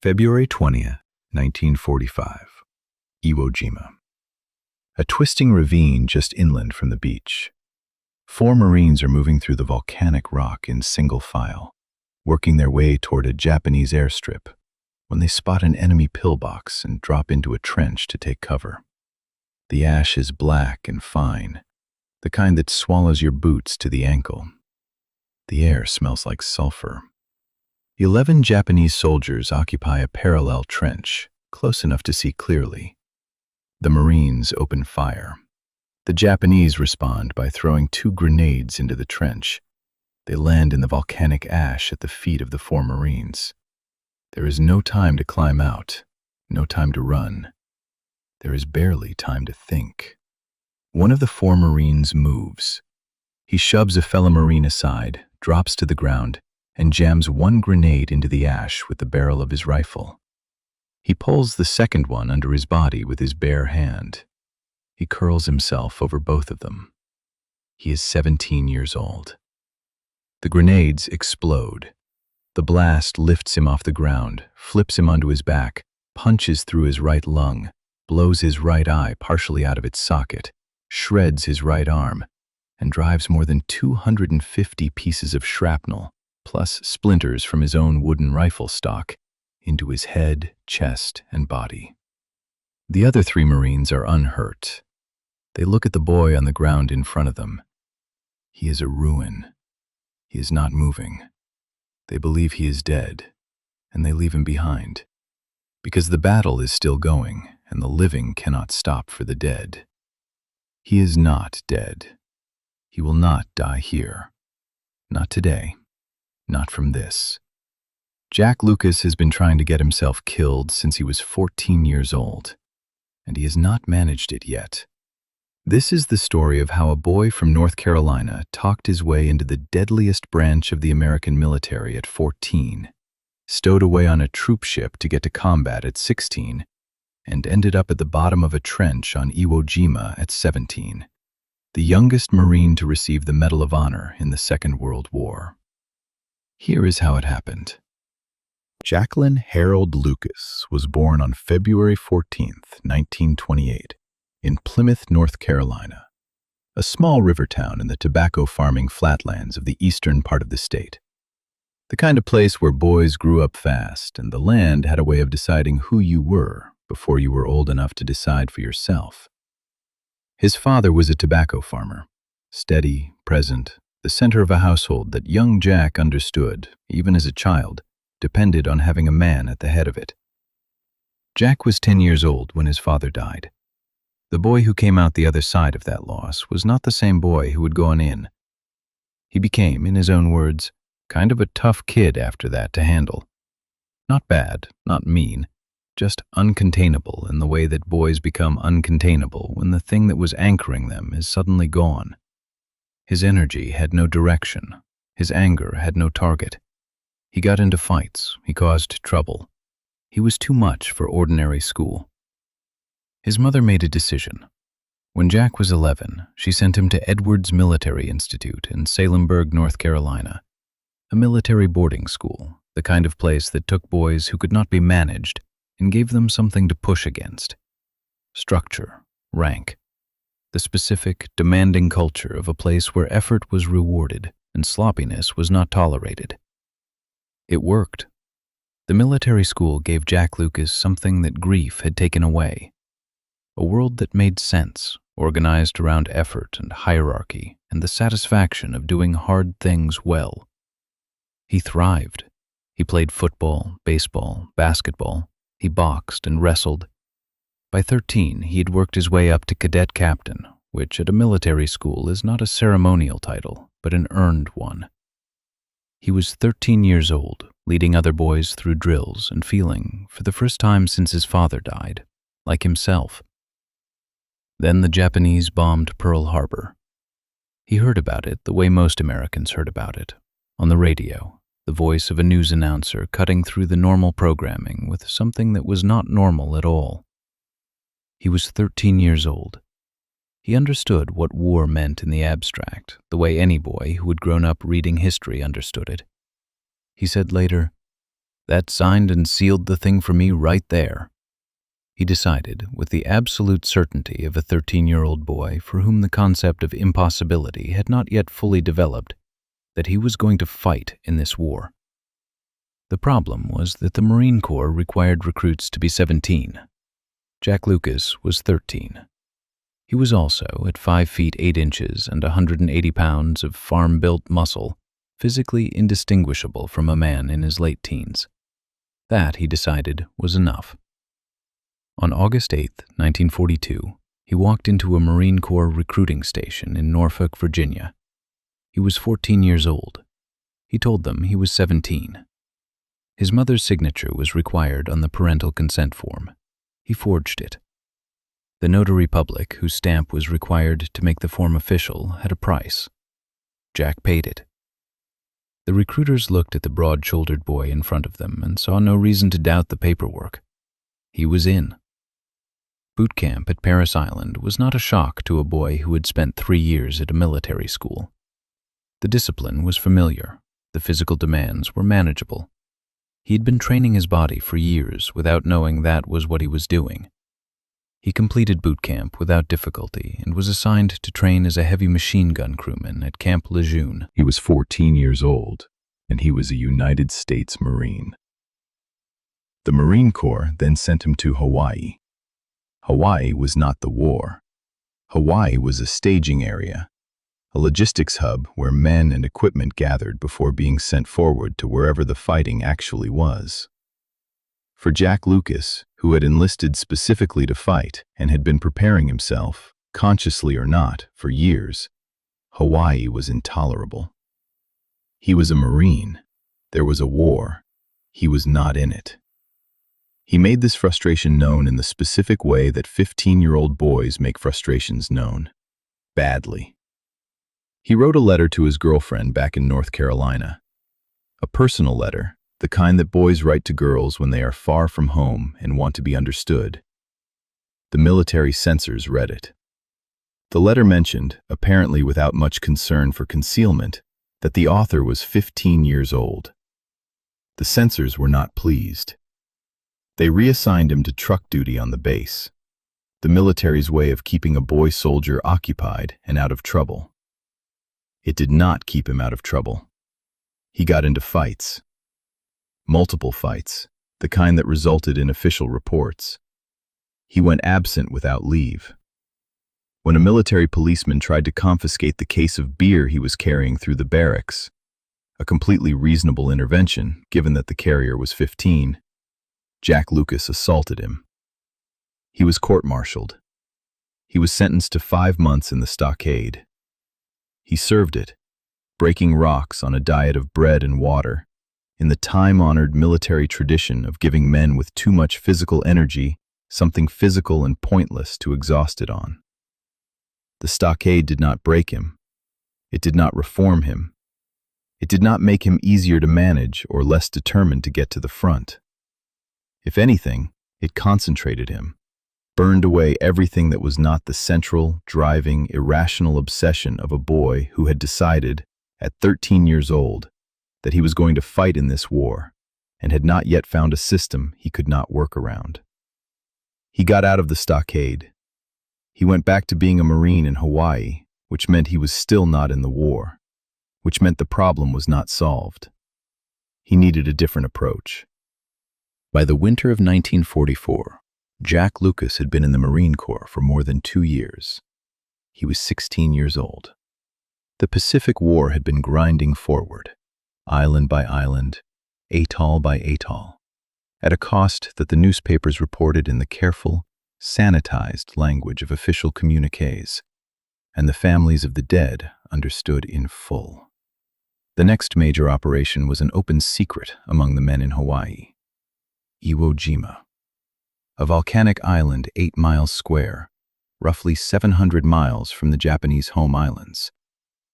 February 20th, 1945, Iwo Jima. A twisting ravine just inland from the beach. 4 Marines are moving through the volcanic rock in single file, working their way toward a Japanese airstrip, when they spot an enemy pillbox and drop into a trench to take cover. The ash is black and fine, the kind that swallows your boots to the ankle. The air smells like sulfur. 11 Japanese soldiers occupy a parallel trench, close enough to see clearly. The Marines open fire. The Japanese respond by throwing 2 grenades into the trench. They land in the volcanic ash at the feet of the 4 Marines. There is no time to climb out, no time to run. There is barely time to think. One of the 4 Marines moves. He shoves a fellow Marine aside, drops to the ground, and jams 1 grenade into the ash with the barrel of his rifle. He pulls the second one under his body with his bare hand. He curls himself over both of them. He is 17 years old. The grenades explode. The blast lifts him off the ground, flips him onto his back, punches through his right lung, blows his right eye partially out of its socket, shreds his right arm, and drives more than 250 pieces of shrapnel, plus splinters from his own wooden rifle stock, into his head, chest, and body. The other 3 Marines are unhurt. They look at the boy on the ground in front of them. He is a ruin. He is not moving. They believe he is dead, and they leave him behind, because the battle is still going, and the living cannot stop for the dead. He is not dead. He will not die here. Not today. Not from this. Jack Lucas has been trying to get himself killed since he was 14 years old, and he has not managed it yet. This is the story of how a boy from North Carolina talked his way into the deadliest branch of the American military at 14, stowed away on a troop ship to get to combat at 16, and ended up at the bottom of a trench on Iwo Jima at 17, the youngest Marine to receive the Medal of Honor in the Second World War. Here is how it happened. Jacqueline Harold Lucas was born on February 14th, 1928, in Plymouth, North Carolina, a small river town in the tobacco farming flatlands of the eastern part of the state. The kind of place where boys grew up fast, and the land had a way of deciding who you were before you were old enough to decide for yourself. His father was a tobacco farmer, steady, present, the center of a household that young Jack understood, even as a child, depended on having a man at the head of it. Jack was 10 years old when his father died. The boy who came out the other side of that loss was not the same boy who had gone in. He became, in his own words, kind of a tough kid after that to handle. Not bad, not mean, just uncontainable in the way that boys become uncontainable when the thing that was anchoring them is suddenly gone. His energy had no direction. His anger had no target. He got into fights. He caused trouble. He was too much for ordinary school. His mother made a decision. When Jack was 11, she sent him to Edwards Military Institute in Salemburg, North Carolina, a military boarding school, the kind of place that took boys who could not be managed and gave them something to push against. Structure, rank, the specific, demanding culture of a place where effort was rewarded and sloppiness was not tolerated. It worked. The military school gave Jack Lucas something that grief had taken away. A world that made sense, organized around effort and hierarchy and the satisfaction of doing hard things well. He thrived. He played football, baseball, basketball. He boxed and wrestled. By 13, he had worked his way up to cadet captain, which at a military school is not a ceremonial title, but an earned one. He was 13 years old, leading other boys through drills and feeling, for the first time since his father died, like himself. Then the Japanese bombed Pearl Harbor. He heard about it the way most Americans heard about it, on the radio, the voice of a news announcer cutting through the normal programming with something that was not normal at all. He was 13 years old. He understood what war meant in the abstract, the way any boy who had grown up reading history understood it. He said later, That signed and sealed the thing for me right there. He decided, with the absolute certainty of a 13-year-old boy for whom the concept of impossibility had not yet fully developed, that he was going to fight in this war. The problem was that the Marine Corps required recruits to be 17. Jack Lucas was 13. He was also, at 5 feet 8 inches and 180 pounds of farm-built muscle, physically indistinguishable from a man in his late teens. That, he decided, was enough. On August 8, 1942, he walked into a Marine Corps recruiting station in Norfolk, Virginia. He was 14 years old. He told them he was 17. His mother's signature was required on the parental consent form. He forged it. The notary public, whose stamp was required to make the form official, had a price. Jack paid it. The recruiters looked at the broad-shouldered boy in front of them and saw no reason to doubt the paperwork. He was in. Boot camp at Parris Island was not a shock to a boy who had spent 3 years at a military school. The discipline was familiar. The physical demands were manageable. He had been training his body for years without knowing that was what he was doing. He completed boot camp without difficulty and was assigned to train as a heavy machine gun crewman at Camp Lejeune. He was 14 years old, and he was a United States Marine. The Marine Corps then sent him to Hawaii. Hawaii was not the war. Hawaii was a staging area, a logistics hub where men and equipment gathered before being sent forward to wherever the fighting actually was. For Jack Lucas, who had enlisted specifically to fight and had been preparing himself, consciously or not, for years, Hawaii was intolerable. He was a Marine. There was a war. He was not in it. He made this frustration known in the specific way that 15-year-old boys make frustrations known: badly. He wrote a letter to his girlfriend back in North Carolina. A personal letter, the kind that boys write to girls when they are far from home and want to be understood. The military censors read it. The letter mentioned, apparently without much concern for concealment, that the author was 15 years old. The censors were not pleased. They reassigned him to truck duty on the base, the military's way of keeping a boy soldier occupied and out of trouble. It did not keep him out of trouble. He got into fights. Multiple fights, the kind that resulted in official reports. He went absent without leave. When a military policeman tried to confiscate the case of beer he was carrying through the barracks, a completely reasonable intervention given that the carrier was 15, Jack Lucas assaulted him. He was court-martialed. He was sentenced to 5 months in the stockade. He served it, breaking rocks on a diet of bread and water, in the time-honored military tradition of giving men with too much physical energy something physical and pointless to exhaust it on. The stockade did not break him. It did not reform him. It did not make him easier to manage or less determined to get to the front. If anything, it concentrated him, burned away everything that was not the central, driving, irrational obsession of a boy who had decided, at 13 years old, that he was going to fight in this war, and had not yet found a system he could not work around. He got out of the stockade. He went back to being a Marine in Hawaii, which meant he was still not in the war, which meant the problem was not solved. He needed a different approach. By the winter of 1944, Jack Lucas had been in the Marine Corps for more than 2 years. He was 16 years old. The Pacific War had been grinding forward, island by island, atoll by atoll, at a cost that the newspapers reported in the careful, sanitized language of official communiques, and the families of the dead understood in full. The next major operation was an open secret among the men in Hawaii. Iwo Jima, a volcanic island 8 miles square, roughly 700 miles from the Japanese home islands,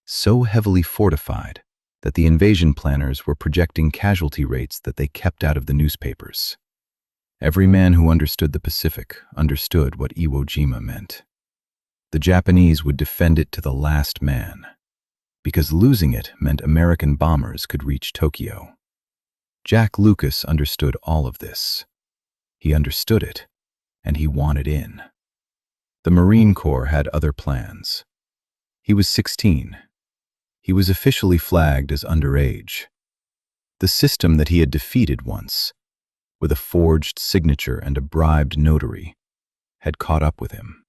so heavily fortified that the invasion planners were projecting casualty rates that they kept out of the newspapers. Every man who understood the Pacific understood what Iwo Jima meant. The Japanese would defend it to the last man, because losing it meant American bombers could reach Tokyo. Jack Lucas understood all of this. He understood it, and he wanted in. The Marine Corps had other plans. He was 16. He was officially flagged as underage. The system that he had defeated once, with a forged signature and a bribed notary, had caught up with him.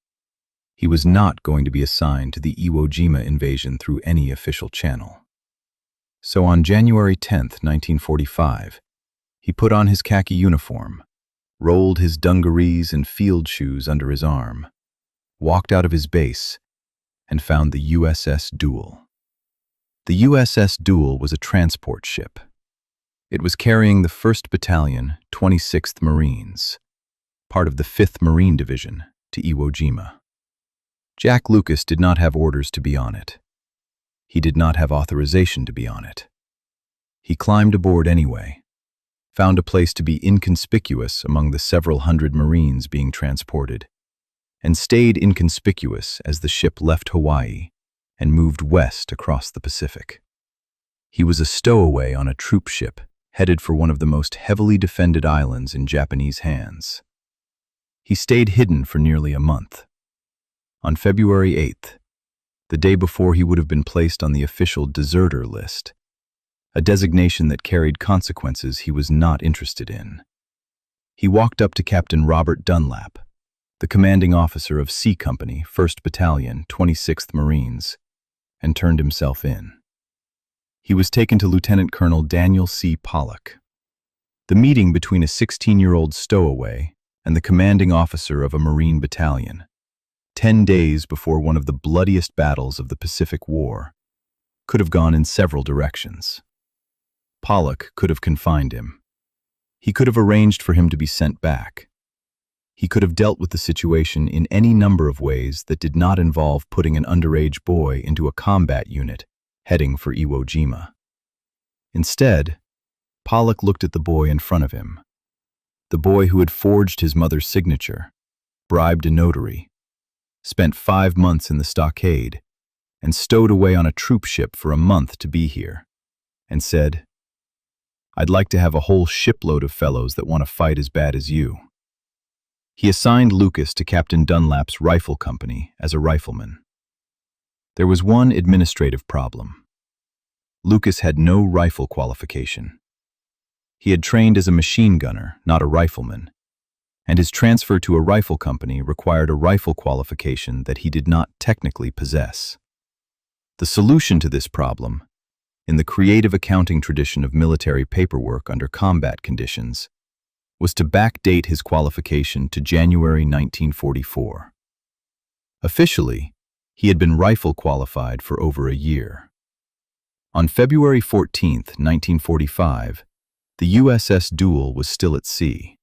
He was not going to be assigned to the Iwo Jima invasion through any official channel. So on January 10th, 1945, he put on his khaki uniform, rolled his dungarees and field shoes under his arm, walked out of his base, and found the USS Duel. The USS Duel was a transport ship. It was carrying the 1st Battalion, 26th Marines, part of the 5th Marine Division, to Iwo Jima. Jack Lucas did not have orders to be on it. He did not have authorization to be on it. He climbed aboard anyway, found a place to be inconspicuous among the several hundred Marines being transported, and stayed inconspicuous as the ship left Hawaii and moved west across the Pacific. He was a stowaway on a troop ship headed for one of the most heavily defended islands in Japanese hands. He stayed hidden for nearly a month. On February 8th, the day before he would have been placed on the official deserter list, a designation that carried consequences he was not interested in, he walked up to Captain Robert Dunlap, the commanding officer of C Company, 1st Battalion, 26th Marines, and turned himself in. He was taken to Lieutenant Colonel Daniel C. Pollock. The meeting between a 16-year-old stowaway and the commanding officer of a Marine battalion, 10 days before one of the bloodiest battles of the Pacific War, could have gone in several directions. Pollock could have confined him. He could have arranged for him to be sent back. He could have dealt with the situation in any number of ways that did not involve putting an underage boy into a combat unit heading for Iwo Jima. Instead, Pollock looked at the boy in front of him, the boy who had forged his mother's signature, bribed a notary, spent 5 months in the stockade, and stowed away on a troop ship for a month to be here, and said, "I'd like to have a whole shipload of fellows that want to fight as bad as you." He assigned Lucas to Captain Dunlap's rifle company as a rifleman. There was one administrative problem. Lucas had no rifle qualification. He had trained as a machine gunner, not a rifleman, and his transfer to a rifle company required a rifle qualification that he did not technically possess. The solution to this problem, in the creative accounting tradition of military paperwork under combat conditions, was to backdate his qualification to January 1944. Officially, he had been rifle qualified for over a year. On February 14, 1945, the USS Duel was still at sea.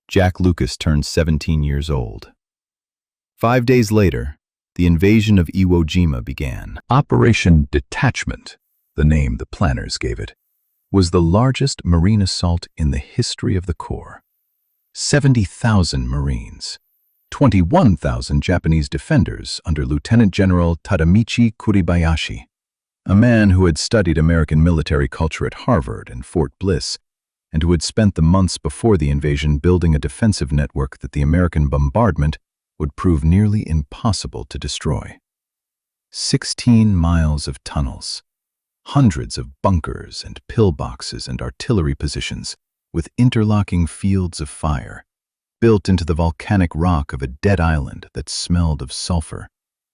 Jack Lucas turned 17 years old. 5 days later, the invasion of Iwo Jima began. Operation Detachment, the name the planners gave it, was the largest marine assault in the history of the Corps. 70,000 Marines, 21,000 Japanese defenders under Lieutenant General Tadamichi Kuribayashi, a man who had studied American military culture at Harvard and Fort Bliss, and who had spent the months before the invasion building a defensive network that the American bombardment would prove nearly impossible to destroy. 16 miles of tunnels, hundreds of bunkers and pillboxes and artillery positions with interlocking fields of fire, built into the volcanic rock of a dead island that smelled of sulfur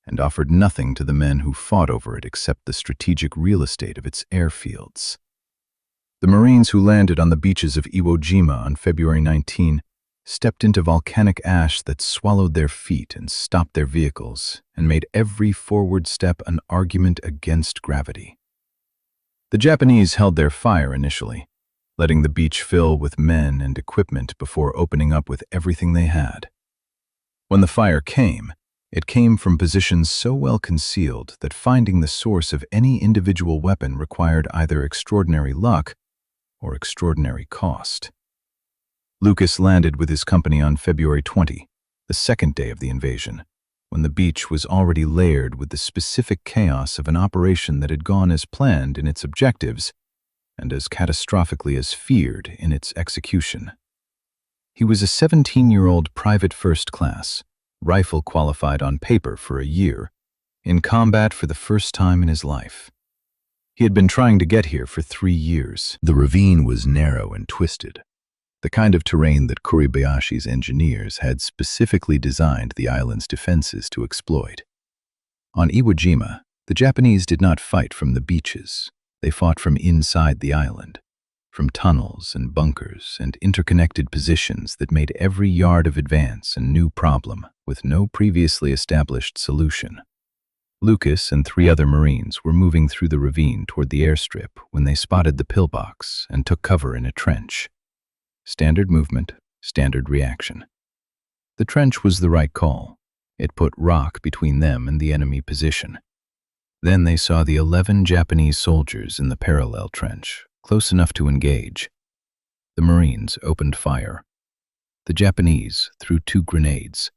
and offered nothing to the men who fought over it except the strategic real estate of its airfields. The Marines who landed on the beaches of Iwo Jima on February 19 stepped into volcanic ash that swallowed their feet and stopped their vehicles and made every forward step an argument against gravity. The Japanese held their fire initially, letting the beach fill with men and equipment before opening up with everything they had. When the fire came, it came from positions so well concealed that finding the source of any individual weapon required either extraordinary luck or extraordinary cost. Lucas landed with his company on February 20, the second day of the invasion, when the beach was already layered with the specific chaos of an operation that had gone as planned in its objectives, and as catastrophically as feared in its execution. He was a 17-year-old private first class, rifle qualified on paper for a year, in combat for the first time in his life. He had been trying to get here for 3 years. The ravine was narrow and twisted, the kind of terrain that Kuribayashi's engineers had specifically designed the island's defenses to exploit. On Iwo Jima, the Japanese did not fight from the beaches. They fought from inside the island, from tunnels and bunkers and interconnected positions that made every yard of advance a new problem with no previously established solution. Lucas and 3 other Marines were moving through the ravine toward the airstrip when they spotted the pillbox and took cover in a trench. Standard movement, standard reaction. The trench was the right call. It put rock between them and the enemy position. Then they saw the 11 Japanese soldiers in the parallel trench, close enough to engage. The Marines opened fire. The Japanese threw 2 grenades.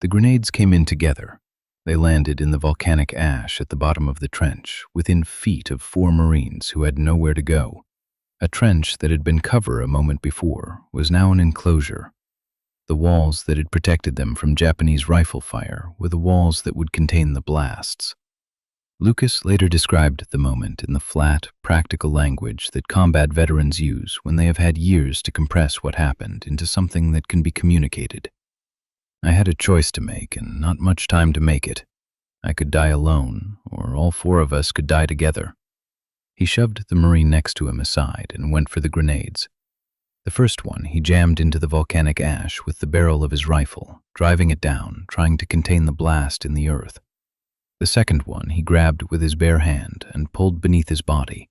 The grenades came in together. They landed in the volcanic ash at the bottom of the trench, within feet of 4 Marines who had nowhere to go. A trench that had been cover a moment before was now an enclosure. The walls that had protected them from Japanese rifle fire were the walls that would contain the blasts. Lucas later described the moment in the flat, practical language that combat veterans use when they have had years to compress what happened into something that can be communicated. I had a choice to make and not much time to make it. I could die alone, or all 4 of us could die together. He shoved the Marine next to him aside and went for the grenades. The first one he jammed into the volcanic ash with the barrel of his rifle, driving it down, trying to contain the blast in the earth. The second one he grabbed with his bare hand and pulled beneath his body.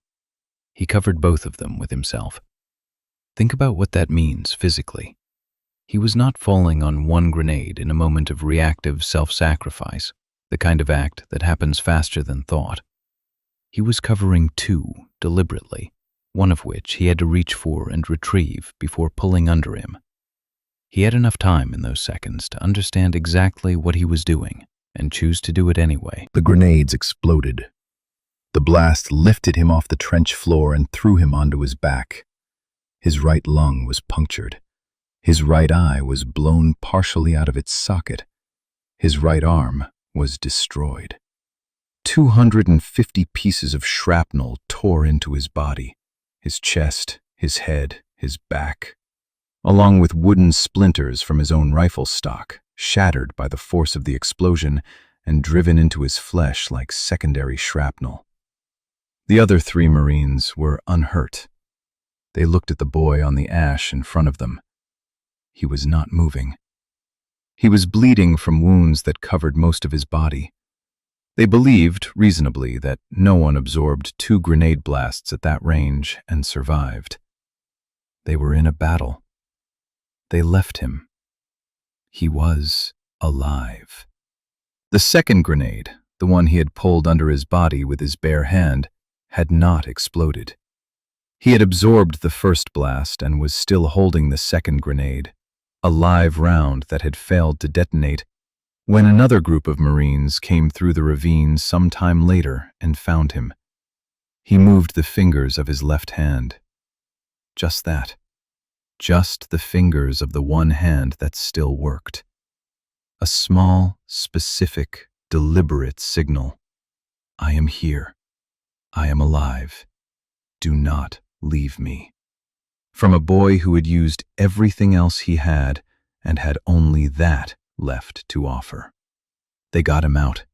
He covered both of them with himself. Think about what that means physically. He was not falling on 1 grenade in a moment of reactive self-sacrifice, the kind of act that happens faster than thought. He was covering 2 deliberately, one of which he had to reach for and retrieve before pulling under him. He had enough time in those seconds to understand exactly what he was doing and choose to do it anyway. The grenades exploded. The blast lifted him off the trench floor and threw him onto his back. His right lung was punctured. His right eye was blown partially out of its socket. His right arm was destroyed. 250 pieces of shrapnel tore into his body, his chest, his head, his back, along with wooden splinters from his own rifle stock, shattered by the force of the explosion and driven into his flesh like secondary shrapnel. The other 3 Marines were unhurt. They looked at the boy on the ash in front of them. He was not moving. He was bleeding from wounds that covered most of his body. They believed, reasonably, that no one absorbed 2 grenade blasts at that range and survived. They were in a battle. They left him. He was alive. The second grenade, the one he had pulled under his body with his bare hand, had not exploded. He had absorbed the first blast and was still holding the second grenade, a live round that had failed to detonate, when another group of Marines came through the ravine some time later and found him. He moved the fingers of his left hand. Just that. Just the fingers of the one hand that still worked. A small, specific, deliberate signal. I am here. I am alive. Do not leave me. From a boy who had used everything else he had and had only that left to offer. They got him out.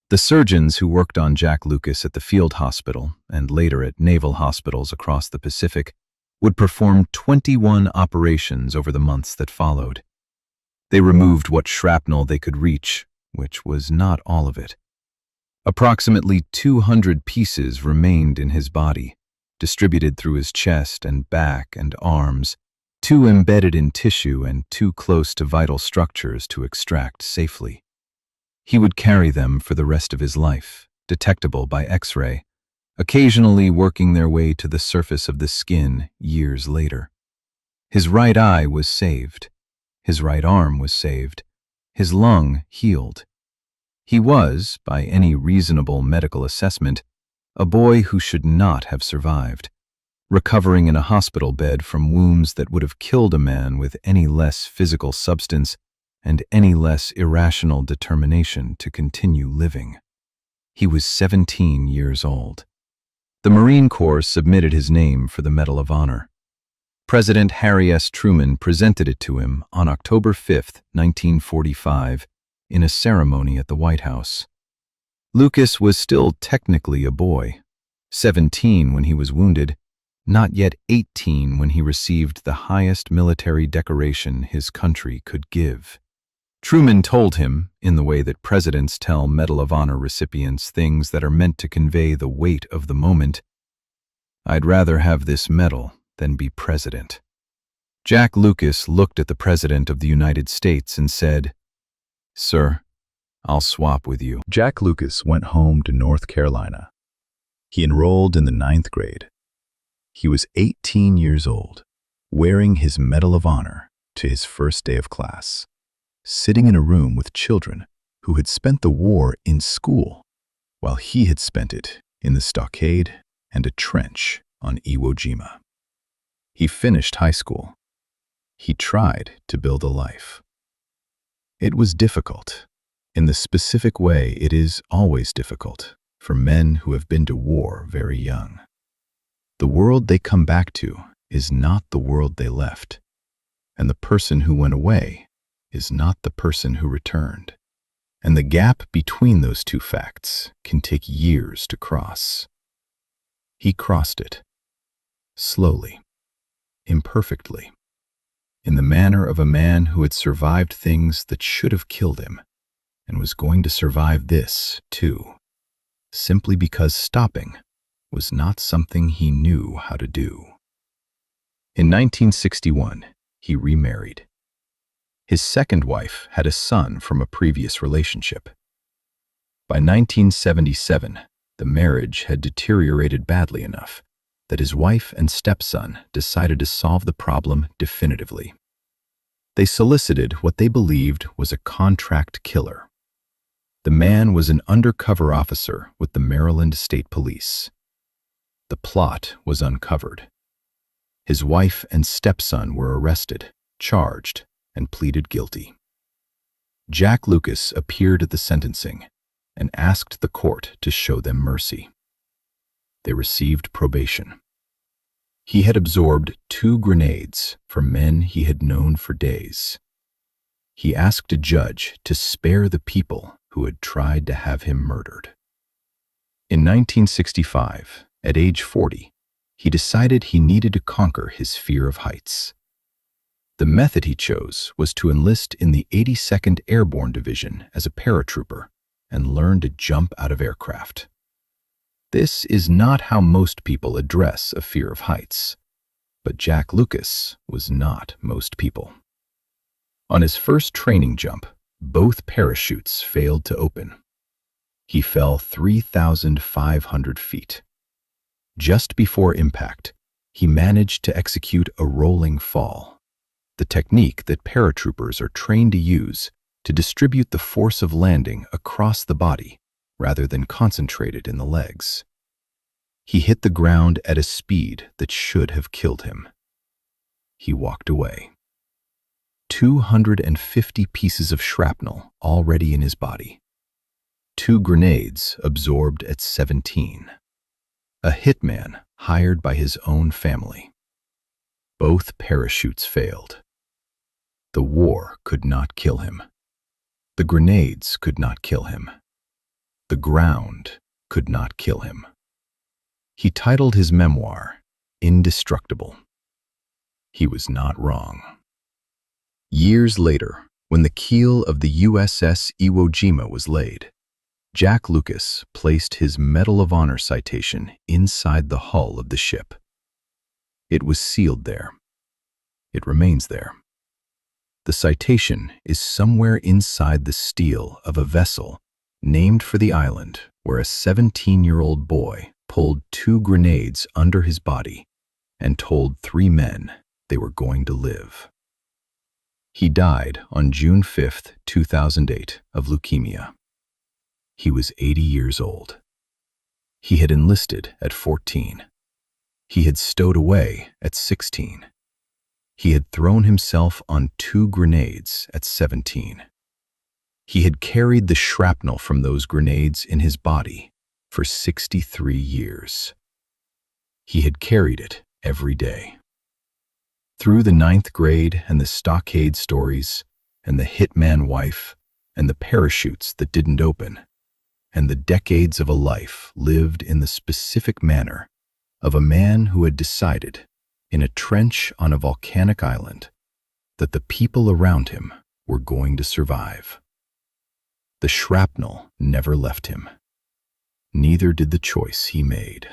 The surgeons who worked on Jack Lucas at the field hospital and later at naval hospitals across the Pacific would perform 21 operations over the months that followed. They removed what shrapnel they could reach, which was not all of it. Approximately 200 pieces remained in his body, distributed through his chest and back and arms, 2 embedded in tissue and too close to vital structures to extract safely. He would carry them for the rest of his life, detectable by X-ray, occasionally working their way to the surface of the skin years later. His right eye was saved. His right arm was saved. His lung healed. He was, by any reasonable medical assessment, a boy who should not have survived. recovering in a hospital bed from wounds that would have killed a man with any less physical substance and any less irrational determination to continue living. He was 17 years old. The Marine Corps submitted his name for the Medal of Honor. President Harry S. Truman presented it to him on October 5, 1945, in a ceremony at the White House. Lucas was still technically a boy, 17 when he was wounded, not yet 18 when he received the highest military decoration his country could give. Truman told him, in the way that presidents tell Medal of Honor recipients things that are meant to convey the weight of the moment, "I'd rather have this medal than be president." Jack Lucas looked at the President of the United States and said, "Sir, I'll swap with you." Jack Lucas went home to North Carolina. He enrolled in the 9th grade. He was 18 years old, wearing his Medal of Honor to his first day of class, sitting in a room with children who had spent the war in school, while he had spent it in the stockade and a trench on Iwo Jima. He finished high school. He tried to build a life. It was difficult. In the specific way it is always difficult for men who have been to war very young. The world they come back to is not the world they left, and the person who went away is not the person who returned. And the gap between those two facts can take years to cross. He crossed it, slowly, imperfectly, in the manner of a man who had survived things that should have killed him, and was going to survive this, too, simply because stopping was not something he knew how to do. In 1961, he remarried. His second wife had a son from a previous relationship. By 1977, the marriage had deteriorated badly enough that his wife and stepson decided to solve the problem definitively. They solicited what they believed was a contract killer. The man was an undercover officer with the Maryland State Police. The plot was uncovered. His wife and stepson were arrested, charged, and pleaded guilty. Jack Lucas appeared at the sentencing and asked the court to show them mercy. They received probation. He had absorbed 2 grenades from men he had known for days. He asked a judge to spare the people who had tried to have him murdered. In 1965, at age 40, he decided he needed to conquer his fear of heights. The method he chose was to enlist in the 82nd Airborne Division as a paratrooper and learn to jump out of aircraft. This is not how most people address a fear of heights, but Jack Lucas was not most people. On his first training jump, both parachutes failed to open. He fell 3,500 feet. Just before impact, he managed to execute a rolling fall, the technique that paratroopers are trained to use to distribute the force of landing across the body rather than concentrated in the legs. He hit the ground at a speed that should have killed him. He walked away. 250 pieces of shrapnel already in his body. 2 grenades absorbed at 17. A hitman hired by his own family. Both parachutes failed. The war could not kill him. The grenades could not kill him. The ground could not kill him. He titled his memoir, Indestructible. He was not wrong. Years later, when the keel of the USS Iwo Jima was laid, Jack Lucas placed his Medal of Honor citation inside the hull of the ship. It was sealed there. It remains there. The citation is somewhere inside the steel of a vessel named for the island where a 17-year-old boy pulled 2 grenades under his body and told 3 men they were going to live. He died on June 5, 2008, of leukemia. He was 80 years old. He had enlisted at 14. He had stowed away at 16. He had thrown himself on 2 grenades at 17. He had carried the shrapnel from those grenades in his body for 63 years. He had carried it every day. Through the 9th grade and the stockade stories and the hitman wife and the parachutes that didn't open and the decades of a life lived in the specific manner of a man who had decided in a trench on a volcanic island that the people around him were going to survive. The shrapnel never left him. Neither did the choice he made.